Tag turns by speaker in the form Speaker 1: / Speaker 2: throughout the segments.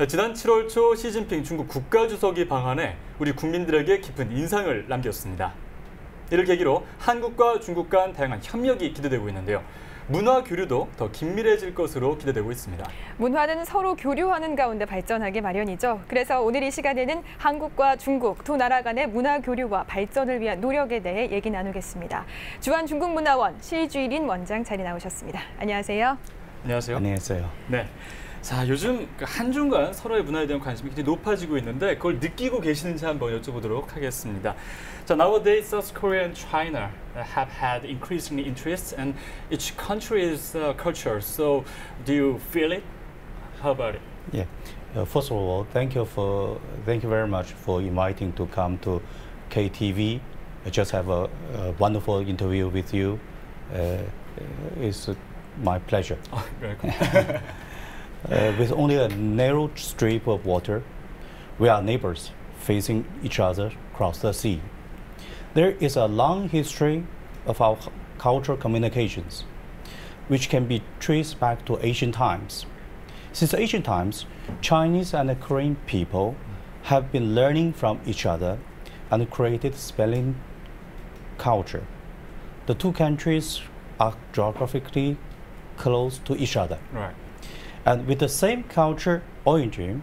Speaker 1: 지난 7월 초 시진핑 중국 국가주석이 방한해 우리 국민들에게 깊은 인상을 남겼습니다. 이를 계기로 한국과 중국 간 다양한 협력이 기대되고 있는데요. 문화 교류도 더 긴밀해질 것으로 기대되고 있습니다.
Speaker 2: 문화는 서로 교류하는 가운데 발전하기 마련이죠. 그래서 오늘 이 시간에는 한국과 중국 두 나라 간의 문화 교류와 발전을 위한 노력에 대해 얘기 나누겠습니다. 주한중국문화원 시주일인 원장 자리 나오셨습니다. 안녕하세요.
Speaker 1: 안녕하세요.
Speaker 3: 안녕하세요.
Speaker 1: 네. 자, 요즘 한중 간 서로의 문화에 대한 관심이 굉장히 높아지고 있는데 그걸 느끼고 계시는지 한번 여쭤보도록 하겠습니다. 자, nowadays South Korea and China have had increasing interests in each country's culture. So, do you feel it? How about it?
Speaker 3: Yeah. First of all, thank you very much for inviting to come to KTV. I just have a wonderful interview with you. It's my pleasure.
Speaker 1: Oh, very cool.
Speaker 3: With only a narrow strip of water, we are neighbors facing each other across the sea. There is a long history of our cultural communications, which can be traced back to ancient times. Since ancient times, Chinese and Korean people have been learning from each other and created spelling culture. The two countries are geographically close to each other.
Speaker 1: Right.
Speaker 3: And with the same culture origin,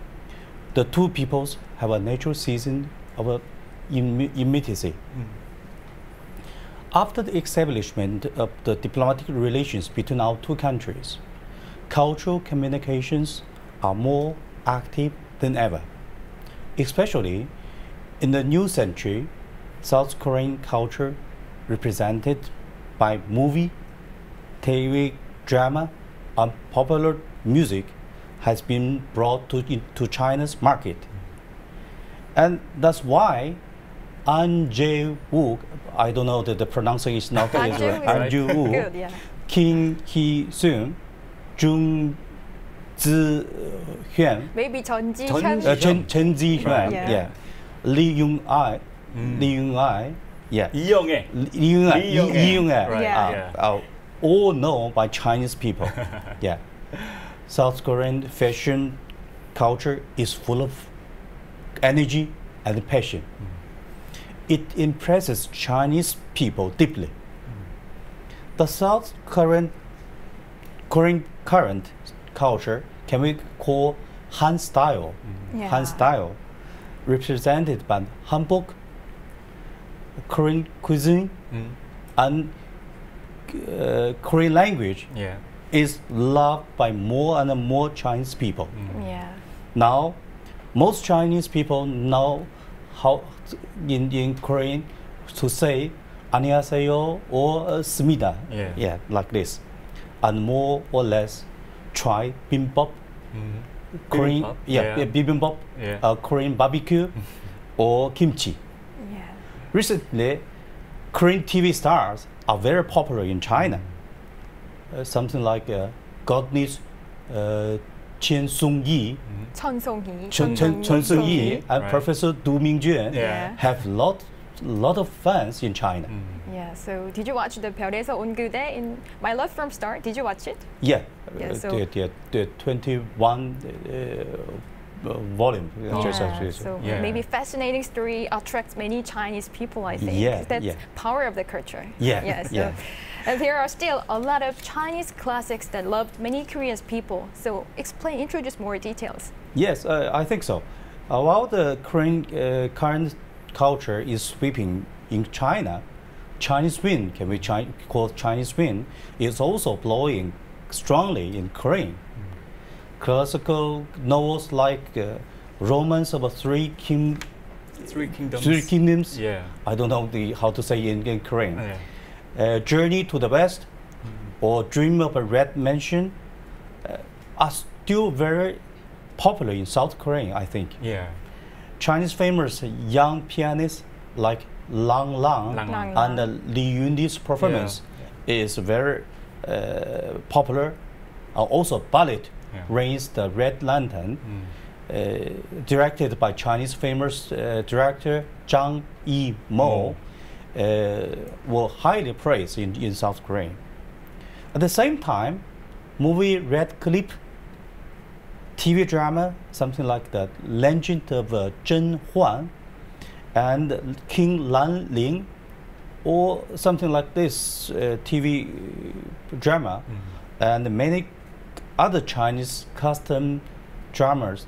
Speaker 3: the two peoples have a natural season of intimacy. After the establishment of the diplomatic relations between our two countries, cultural communications are more active than ever. Especially in the new century, South Korean culture represented by movie, TV, drama, and popular music has been brought to China's market. And that's why An Jae-wook, I don't know that the pronunciation is not right. An Jae-wook, Kim Hee-sung, Jung Zi-hyun,
Speaker 2: Maybe Chen Ji-hyun.
Speaker 3: Chen Ji-hyun, yeah. Lee Young-ai, yeah.
Speaker 1: Lee Young-ae.
Speaker 3: Lee Young-ae,
Speaker 1: Right.
Speaker 3: all known by Chinese people. Yeah. South Korean fashion culture is full of energy and passion. It impresses Chinese people deeply. The South Korean current culture can we call Han style. Han style, represented by hanbok, Korean cuisine, and Korean language.
Speaker 1: Yeah.
Speaker 3: Is loved by more and more Chinese people.
Speaker 2: Yeah.
Speaker 3: Now, most Chinese people know how in Korean to say 안녕하세요 or 습니다. Yeah, like this. And more or less try bibimbap, Korean, bibimbap, Korean barbecue, or kimchi.
Speaker 2: Yeah.
Speaker 3: Recently, Korean TV stars are very popular in China. Something like Godness Chen Sung-yi, and Professor Du Mingjun have lot of fans in China.
Speaker 2: Yeah. So did you watch the 별에서 온 그대 in My Love from Star? Did you watch it?
Speaker 3: Yeah.
Speaker 2: So
Speaker 3: the 21 volume.
Speaker 2: So maybe fascinating story attracts many Chinese people, I think. That's power of the culture. And there are still a lot of Chinese classics that loved many Korean people. So introduce more details.
Speaker 3: Yes, I think so. While the Korean current culture is sweeping in China, Chinese wind, can we call Chinese wind, is also blowing strongly in Korean. Classical novels like Romance of Three Kingdoms.
Speaker 1: Yeah.
Speaker 3: I don't know how to say in Korean. Journey to the West or Dream of a Red Mansion are still very popular in South Korea, I think.
Speaker 1: Yeah.
Speaker 3: Chinese famous young pianists like Lang Lang and Lee Yundi's performance is very popular. Also ballet Rains the Red Lantern, directed by Chinese famous director Zhang Yimou, were highly praised in South Korea. At the same time, movie Red Clip TV drama, something like the Legend of Zhen Huan and King Lan Ling, or something like this TV drama, and many other Chinese custom dramas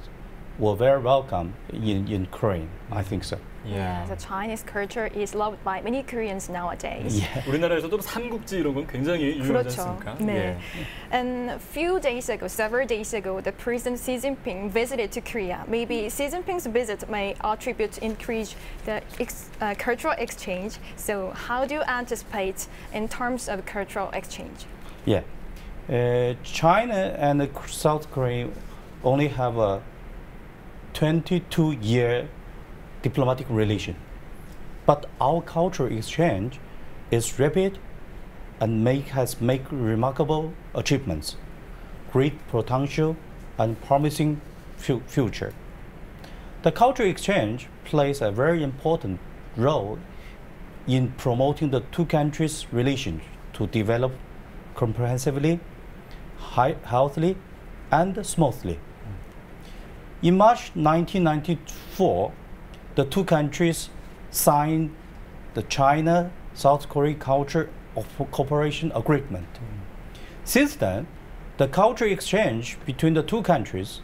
Speaker 3: were very welcome in Korea. I think so.
Speaker 2: Yeah, the Chinese culture is loved by many Koreans nowadays.
Speaker 1: Yeah. 우리나라에서도 삼국지 이런 건 굉장히 유명하지 않습니까?
Speaker 2: 네. And several days ago, the President Xi Jinping visited to Korea. Maybe Xi Jinping's visit may attribute to increase the cultural exchange. So how do you anticipate in terms of cultural exchange?
Speaker 3: Yeah, China and South Korea only have a 22-year diplomatic relation, but our cultural exchange is rapid and has made remarkable achievements, great potential and promising future. The cultural exchange plays a very important role in promoting the two countries' relations to develop comprehensively, healthily, and smoothly. In March 1994, the two countries signed the China-South Korea Culture Cooperation Agreement. Since then, the cultural exchange between the two countries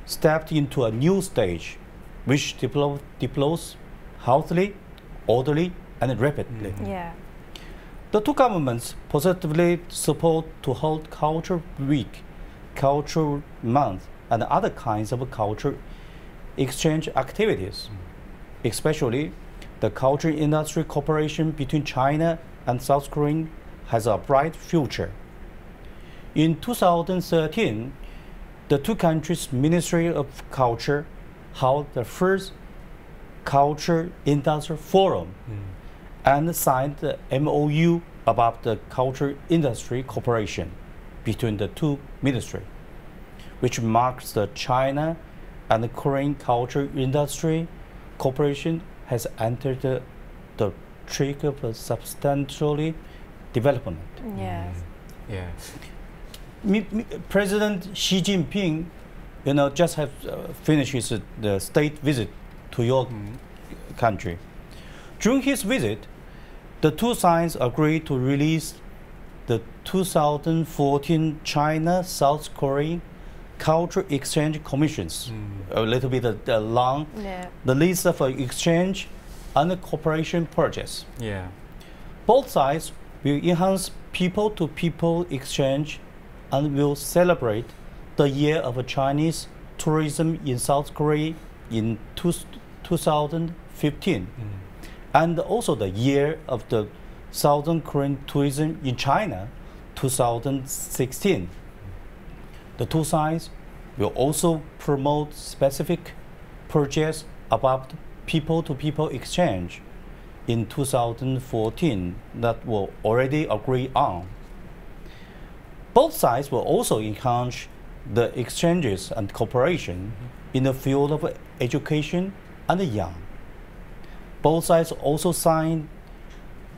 Speaker 3: stepped into a new stage, which develops healthily, orderly, and rapidly.
Speaker 2: Yeah.
Speaker 3: The two governments positively support to hold Culture Week, Cultural Month, and other kinds of cultural exchange activities. Especially, the culture industry cooperation between China and South Korea has a bright future. In 2013, the two countries' Ministry of Culture held the first Culture Industry Forum and signed the MOU about the culture industry cooperation between the two ministries, which marks the China and the Korean culture industry cooperation has entered the track of a substantially development.
Speaker 2: Yes.
Speaker 1: Yeah.
Speaker 3: President Xi Jinping, just have finished his the state visit to your country. During his visit, the two sides agreed to release the 2014 China-South Korea Culture Exchange Commissions, a little bit long, the list of exchange and cooperation projects.
Speaker 1: Yeah.
Speaker 3: Both sides will enhance people-to-people exchange and will celebrate the year of Chinese tourism in South Korea in 2015, and also the year of the Southern Korean tourism in China, 2016. The two sides will also promote specific projects about people-to-people exchange in 2014 that were already agreed on. Both sides will also enhance the exchanges and cooperation in the field of education and young. Both sides also signed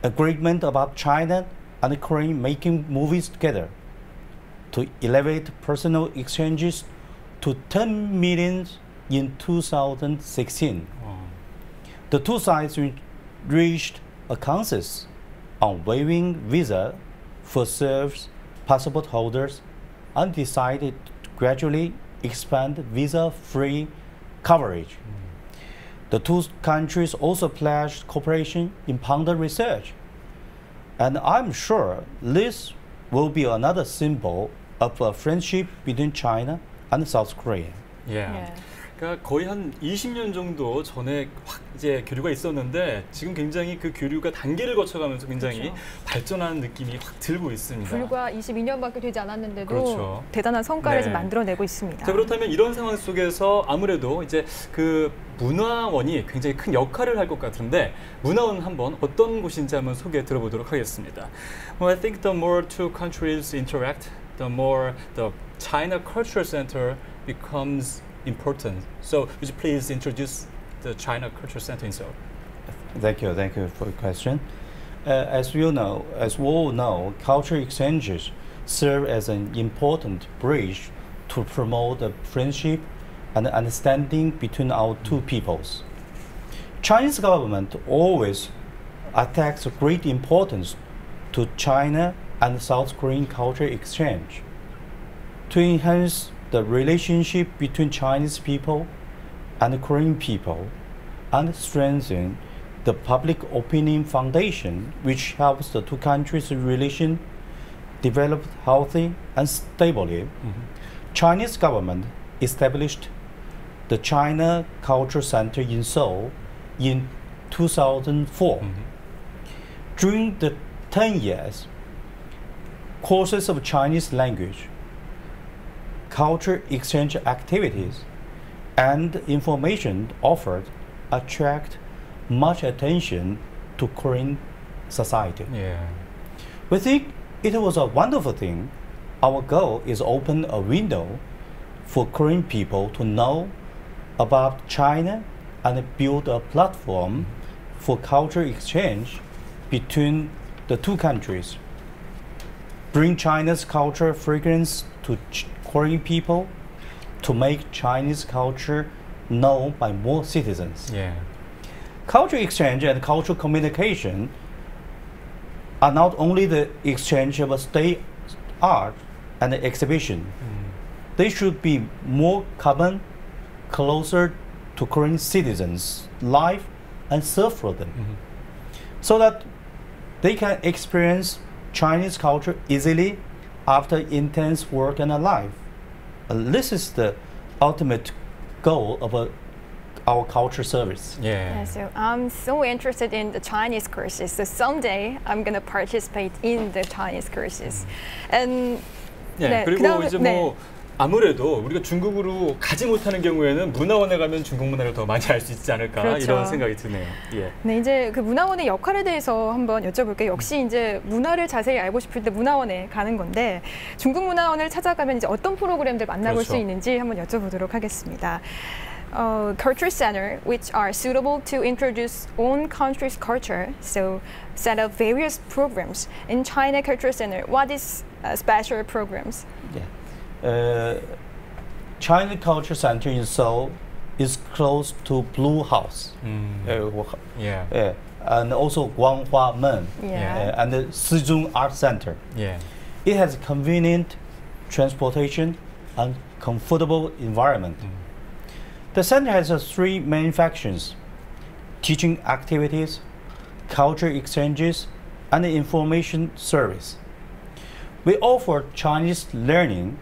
Speaker 3: agreement about China and Korea making movies together to elevate personal exchanges to 10 million in 2016.
Speaker 1: Wow.
Speaker 3: The two sides reached a consensus on waiving visa for served passport holders and decided to gradually expand visa-free coverage. The two countries also pledged cooperation in panda research, and I'm sure this will be another symbol of a friendship between China and South Korea.
Speaker 1: Yeah. 그러니까 거의 한 20년 정도 전에 확 이제 교류가 있었는데 지금 굉장히 그 교류가 단계를 거쳐가면서 굉장히 발전하는 느낌이 확 들고 있습니다.
Speaker 2: 불과 22년밖에 되지 않았는데도 대단한 성과를 지금 만들어내고 있습니다.
Speaker 1: 자, 그렇다면 이런 상황 속에서 아무래도 이제 그 문화원이 굉장히 큰 역할을 할 것 같은데 문화원 한번 어떤 곳인지 한번 소개 들어보도록 하겠습니다. Well, I think the more two countries interact, the more the China Cultural Center becomes important. So would you please introduce the China Cultural Center in Seoul?
Speaker 3: Thank you for the question. As we all know, cultural exchanges serve as an important bridge to promote the friendship and understanding between our two peoples. Chinese government always attaches great importance to China and South Korean culture exchange. To enhance the relationship between Chinese people and Korean people and strengthen the public opinion foundation, which helps the two countries' relation develop healthy and stably, Chinese government established the China Culture Center in Seoul in 2004. During the 10 years, courses of Chinese language, culture exchange activities, and information offered attract much attention to Korean society.
Speaker 1: Yeah.
Speaker 3: We think it was a wonderful thing. Our goal is open a window for Korean people to know about China and build a platform for culture exchange between the two countries. Bring China's culture fragrance to Korean people to make Chinese culture known by more citizens.
Speaker 1: Yeah.
Speaker 3: Culture exchange and cultural communication are not only the exchange of state art and exhibition. They should be more common, closer to Korean citizens' life and serve for them, so that they can experience Chinese culture easily after intense work and a life. This is the ultimate goal of our culture service.
Speaker 1: Yeah.
Speaker 2: So I'm so interested in the Chinese courses. So someday I'm going to participate in the Chinese courses. And
Speaker 1: 네, 그리고 이제 뭐 아무래도 우리가 중국으로 가지 못하는 경우에는 문화원에 가면 중국 문화를 더 많이 알 수 있지 않을까
Speaker 2: 그렇죠.
Speaker 1: 이런 생각이 드네요. 예.
Speaker 2: 네, 이제 그 문화원의 역할에 대해서 한번 여쭤볼게요. 역시 이제 문화를 자세히 알고 싶을 때 문화원에 가는 건데 중국 문화원을 찾아가면 이제 어떤 프로그램들 만나볼 수 있는지 한번 여쭤보도록 하겠습니다. Culture center, which are suitable to introduce own country's culture, so set up various programs. In China Culture Center, what is special programs?
Speaker 3: Yeah. China Culture Center in Seoul is close to Blue House. And also Guanghua-men and the Sijun Art Center.
Speaker 1: Yeah.
Speaker 3: It has convenient transportation and comfortable environment. The center has three main factions: teaching activities, culture exchanges, and information service. We offer Chinese learning,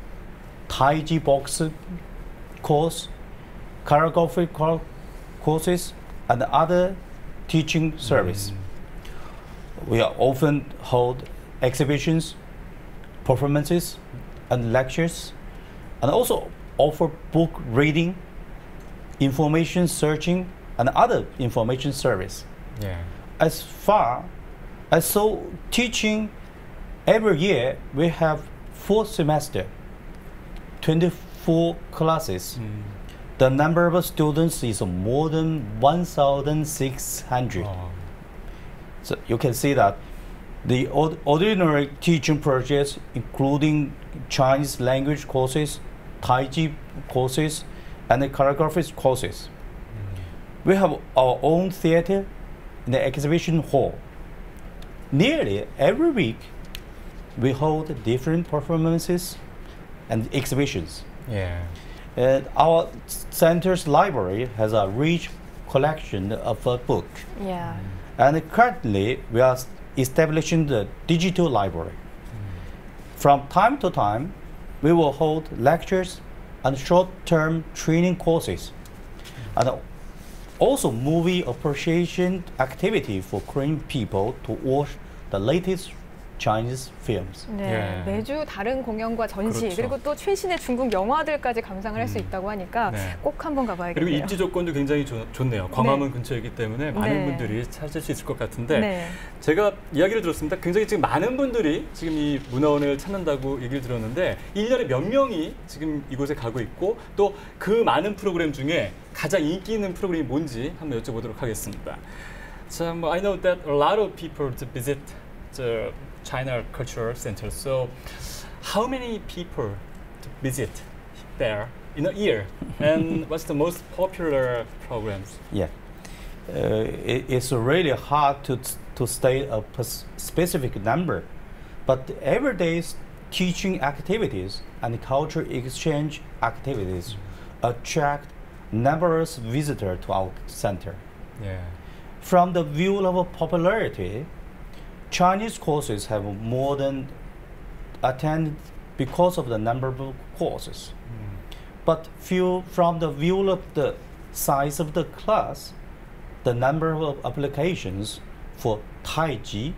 Speaker 3: Taiji box course, choreography courses, and other teaching service. We often hold exhibitions, performances, and lectures, and also offer book reading, information searching, and other information service.
Speaker 1: Yeah.
Speaker 3: As far as so teaching, every year we have 4 semesters, 24 classes. The number of students is more than 1,600. So you can see that the ordinary teaching projects, including Chinese language courses, Taiji courses, and the choreography courses. We have our own theater in the exhibition hall. Nearly every week, we hold different performances and exhibitions.
Speaker 1: Yeah.
Speaker 3: Our center's library has a rich collection of books.
Speaker 2: Yeah.
Speaker 3: And currently, we are establishing the digital library. From time to time, we will hold lectures and short-term training courses, and also movie appreciation activity for Korean people to watch the latest Chinese films.
Speaker 2: 네, 매주 다른 공연과 전시 그리고 또 최신의 중국 영화들까지 감상을 할 수 있다고 하니까 꼭 한번 가봐야겠네요.
Speaker 1: 그리고 입지 조건도 굉장히 좋네요. 광화문 근처이기 때문에 많은 분들이 찾을 수 있을 것 같은데 제가 이야기를 들었습니다. 굉장히 지금 많은 분들이 지금 이 문화원을 찾는다고 얘기를 들었는데 1년에 몇 명이 지금 이곳에 가고 있고 또 그 많은 프로그램 중에 가장 인기 있는 프로그램이 뭔지 한번 여쭤보도록 하겠습니다. So I know that a lot of people visit the China Cultural Center. So, how many people visit there in a year? And what's the most popular programs?
Speaker 3: Yeah, it's really hard to state a specific number, but everyday teaching activities and cultural exchange activities attract numerous visitors to our center.
Speaker 1: Yeah.
Speaker 3: From the view of popularity, Chinese courses have more than attended because of the number of courses. But from the view of the size of the class, the number of applications for Tai Chi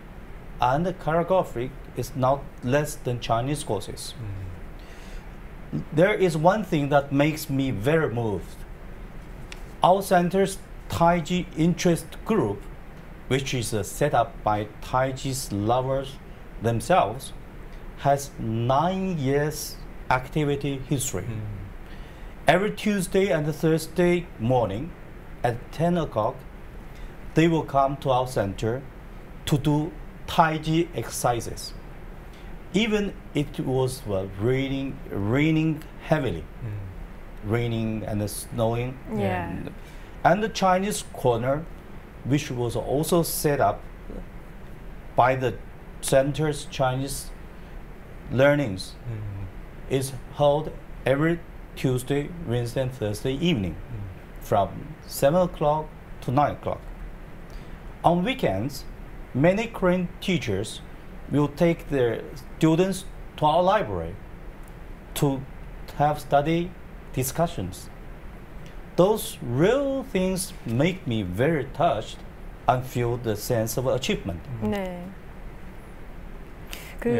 Speaker 3: and choreography is not less than Chinese courses. There is one thing that makes me very moved. Our center's Tai Chi interest group, which is set up by Tai Chi's lovers themselves, has 9 years activity history. Every Tuesday and Thursday morning at 10 o'clock, they will come to our center to do Tai Chi exercises. Even it was raining heavily, raining and snowing.
Speaker 2: Yeah.
Speaker 3: And the Chinese corner, which was also set up by the center's Chinese learnings, is held every Tuesday, Wednesday, and Thursday evening from 7 o'clock to 9 o'clock. On weekends, many Korean teachers will take their students to our library to have study discussions. Those real things make me very touched and feel the sense of achievement.
Speaker 2: 네.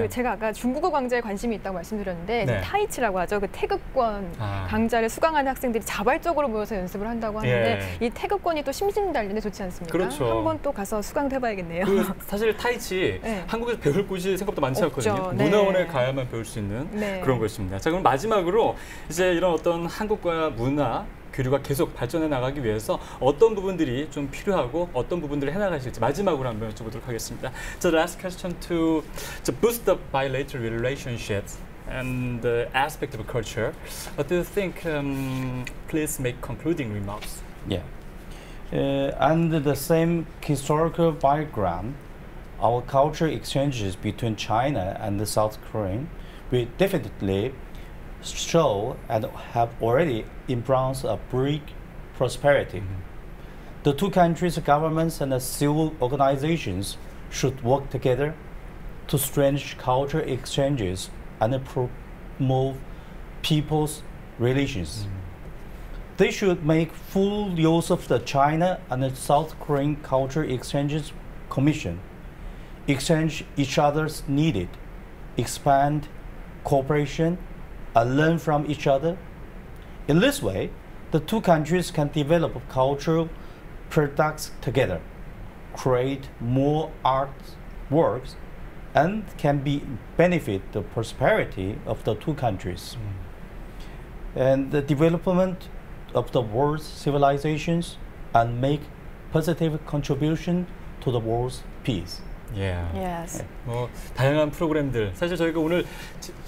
Speaker 2: 제가 아까 중국어 강좌에 관심이 있다고 말씀드렸는데
Speaker 1: 네.
Speaker 2: 타이치라고 하죠. 그 태극권 강좌를 수강하는 학생들이 자발적으로 모여서 연습을 한다고 하는데 이 태극권이 또 심신단련에 좋지 않습니까?
Speaker 1: 그렇죠.
Speaker 2: 한번 또 가서 수강도 해봐야겠네요.
Speaker 1: 사실 타이치 한국에서 배울 곳이 생각보다 많지 않거든요.
Speaker 2: 네.
Speaker 1: 문화원에 가야만 배울 수 있는 그런 것입니다. 자, 그럼 마지막으로 이제 이런 어떤 한국과 문화 교류가 계속 발전해 나가기 위해서 어떤 부분들이 좀 필요하고 어떤 부분들을 해나가실지 마지막으로 한번 여쭤보도록 하겠습니다. So the last question to boost the bilateral relationships and the aspect of culture. What do you think? Please make concluding remarks.
Speaker 3: Yeah. Under the same historical background, our cultural exchanges between China and the South Korea will definitely show and have already embraced a brief prosperity. The two countries' governments and the civil organizations should work together to strengthen cultural exchanges and promote people's relations. They should make full use of the China and the South Korean Cultural Exchanges Commission, exchange each other's needed, expand cooperation, and learn from each other. In this way, the two countries can develop cultural products together, create more art works, and can benefit the prosperity of the two countries and the development of the world's civilizations and make positive contribution to the world's peace.
Speaker 1: Yeah.
Speaker 2: Yes.
Speaker 1: 뭐 다양한 프로그램들 사실 저희가 오늘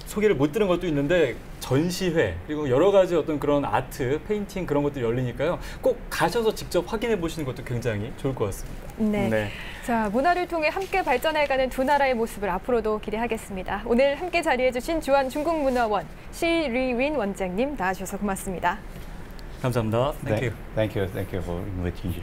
Speaker 1: 소개를 못 드린 것도 있는데 전시회 그리고 여러 가지 어떤 그런 아트, 페인팅 그런 것도 열리니까요. 꼭 가셔서 직접 확인해 보시는 것도 굉장히 좋을 것 같습니다.
Speaker 2: 네. 자, 문화를 통해 함께 발전해가는 두 나라의 모습을 앞으로도 기대하겠습니다. 오늘 함께 자리해주신 주한 중국문화원 시리윈 원장님 나와주셔서 고맙습니다.
Speaker 1: 감사합니다. Thank you.
Speaker 3: Thank you for inviting me.